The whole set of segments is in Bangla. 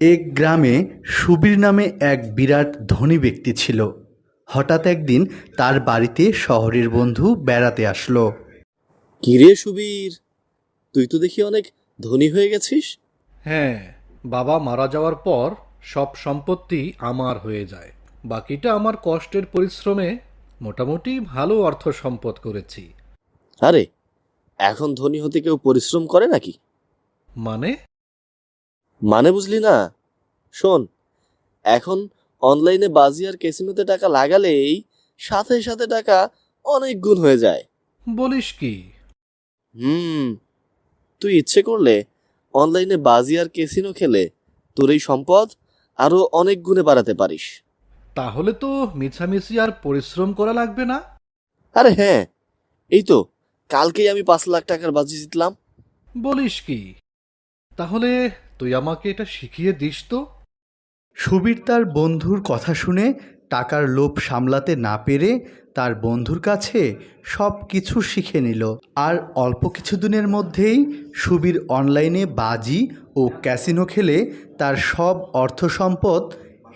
এক গ্রামে সুবীর নামে এক বিরাট ধনী ব্যক্তি ছিল। হঠাৎ একদিন তার বাড়িতে শহরের বন্ধু বেড়াতে আসলো। কিরে সুবীর, তুই তো দেখি অনেক ধনী হয়ে গেছিস। হ্যাঁ, বাবা মারা যাওয়ার পর সব সম্পত্তি আমার হয়ে যায়। বাকিটা আমার কষ্টের পরিশ্রমে মোটামুটি ভালো অর্থ সম্পদ করেছি। আরে, এখন ধনী হতে কেউ পরিশ্রম করে নাকি? মানে? মানে বুঝলি না? শোন, এখন অনলাইনে বাজি আর ক্যাসিনোতে টাকা লাগালেই সাথে সাথে টাকা অনেক গুণ হয়ে যায়। বলিস কি? হুম। তুই ইচ্ছে করলে অনলাইনে বাজি আর ক্যাসিনো খেলে তোর এই সম্পদ আরো অনেক গুণে বাড়াতে পারিস। তাহলে তো মিছামিছি আর পরিশ্রম করা লাগবে না। আরে হ্যাঁ, এই তো কালকেই আমি 5 লাখ টাকার বাজি জিতলাম। বলিস কি? তাহলে তুই আমাকে এটা শিখিয়ে দিস তো। সুবীর তার বন্ধুর কথা শুনে টাকার লোভ সামলাতে না পেরে তার বন্ধুর কাছে সব কিছু শিখে নিল। আর অল্প কিছুদিনের মধ্যেই সুবীর অনলাইনে বাজি ও ক্যাসিনো খেলে তার সব অর্থ সম্পদ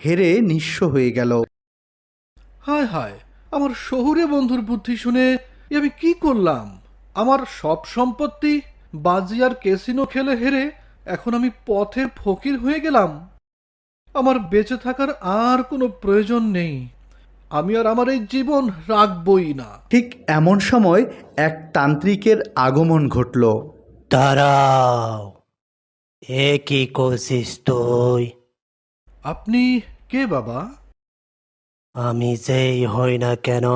হেরে নিঃস্ব হয়ে গেল। হায় হায়, আমার শহুরে বন্ধুর বুদ্ধি শুনে এ আমি কি করলাম? আমার সব সম্পত্তি বাজি আর ক্যাসিনো খেলে হেরে এখন আমি পথের ফকির হয়ে গেলাম। আমার বেঁচে থাকার আর কোনো প্রয়োজন নেই। আমি আর আমার এই জীবন রাখবই না। ঠিক এমন সময় এক তান্ত্রিকের আগমন ঘটল। দাঁড়াও, এ কি করছিস তুই? আপনি কে বাবা? আমি যেই হই না কেন,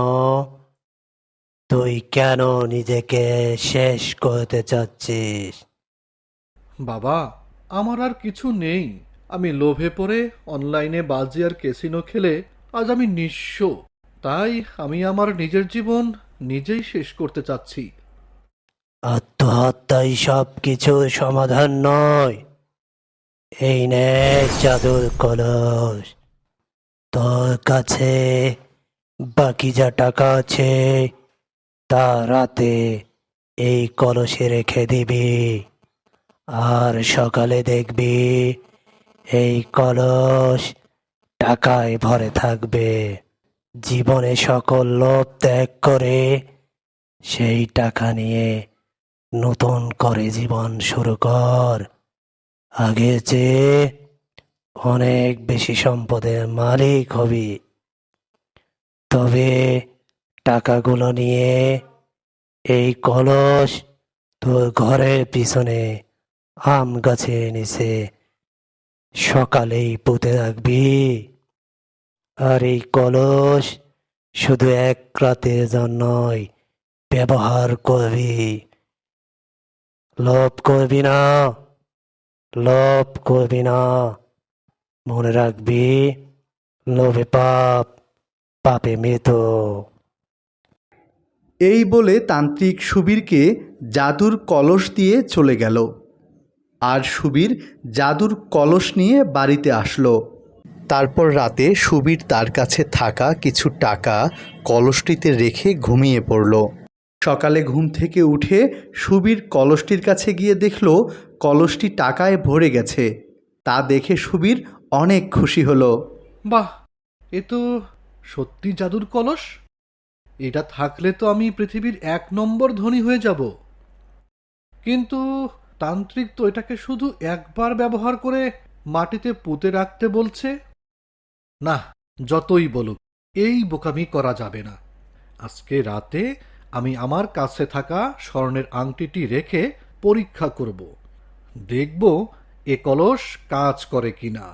তুই কেন নিজেকে শেষ করতে চাচ্ছিস? বাবা, আমার আর কিছু নেই। আমি লোভে পড়ে অনলাইনে বাজি আর ক্যাসিনো খেলে আজ আমি নিঃস্ব। তাই আমি আমার নিজের জীবন নিজেই শেষ করতে চাচ্ছি। আত্মহত্যাই সব কিছুর সমাধান নয়। এই নে জাদুর কলস। তোর কাছে বাকি যা টাকা আছে তা রাতে এই কলসে রেখে দিবি, আর সকালে দেখবি এই কলস টাকায় ভরে থাকবে। জীবনে সকল লোভ ত্যাগ করে সেই টাকা নিয়ে নতুন করে জীবন শুরু কর। আগের চেয়ে অনেক বেশি সম্পদের মালিক হবি। তবে টাকাগুলো নিয়ে এই কলস তোর ঘরের পিছনে আম গাছের নিচে সকালেই পুঁতে রাখবি। আর এই কলস শুধু এক রাতের জন্যই ব্যবহার করবি। লোভ করবি না, লোভ করবি না। মনে রাখবি, লোভে পাপ, পাপে মৃত্যু। এই বলে তান্ত্রিক সুবীরকে জাদুর কলস দিয়ে চলে গেল। আর সুবীর জাদুর কলস নিয়ে বাড়িতে আসলো। তারপর রাতে সুবীর তার কাছে থাকা কিছু টাকা কলসটিতে রেখে ঘুমিয়ে পড়ল। সকালে ঘুম থেকে উঠে সুবীর কলসটির কাছে গিয়ে দেখল কলসটি টাকায় ভরে গেছে। তা দেখে সুবীর অনেক খুশি হলো। বাহ, এ তো সত্যি জাদুর কলস। এটা থাকলে তো আমি পৃথিবীর 1 নম্বর ধনী হয়ে যাব। কিন্তু তান্ত্রিক তো এটাকে শুধু একবার ব্যবহার করে মাটিতে পুঁতে রাখতে বলছে। না, যতই বলুক, এই বোকামি করা যাবে না। আজকে রাতে আমি আমার কাছে থাকা স্বর্ণের আংটিটি রেখে পরীক্ষা করব। দেখব এ কলস কাজ করে কিনা।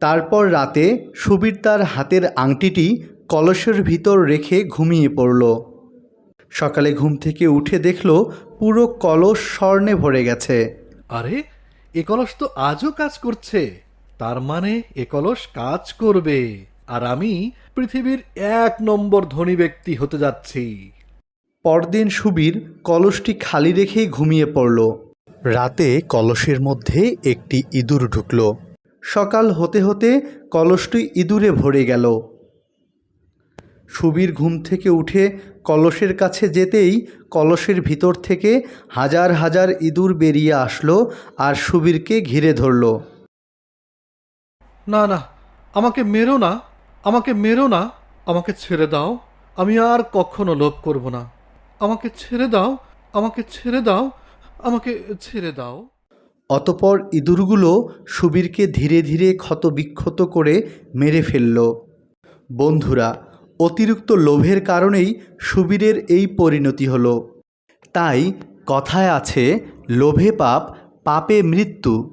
তারপর রাতে সুবীর তার হাতের আংটিটি কলসের ভিতর রেখে ঘুমিয়ে পড়ল। সকালে ঘুম থেকে উঠে দেখল পুরো কলস স্বর্ণে ভরে গেছে। আরে, এ কলস তো আজও কাজ করছে। তার মানে এ কলস কাজ করবে, আর আমি পৃথিবীর 1 নম্বর ধনী ব্যক্তি হতে যাচ্ছি। পরদিন সুবীর কলসটি খালি রেখেই ঘুমিয়ে পড়ল। রাতে কলসের মধ্যে একটি ইঁদুর ঢুকল। সকাল হতে হতে কলসটি ইঁদুরে ভরে গেল। সুবীর ঘুম থেকে উঠে কলসের কাছে যেতেই কলসের ভিতর থেকে হাজার হাজার ইঁদুর বেরিয়ে আসলো আর সুবীরকে ঘিরে ধরল। না না, আমাকে মেরো না, আমাকে মেরো না, আমাকে ছেড়ে দাও। আমি আর কখনো লোভ করব না। আমাকে ছেড়ে দাও, আমাকে ছেড়ে দাও, আমাকে ছেড়ে দাও। অতপর ইঁদুরগুলো সুবীরকে ধীরে ধীরে ক্ষতবিক্ষত করে মেরে ফেলল। বন্ধুরা, অতিরিক্ত লোভের কারণেই সুবীরের এই পরিণতি হলো। তাই কথায় আছে, লোভে পাপ, পাপে মৃত্যু।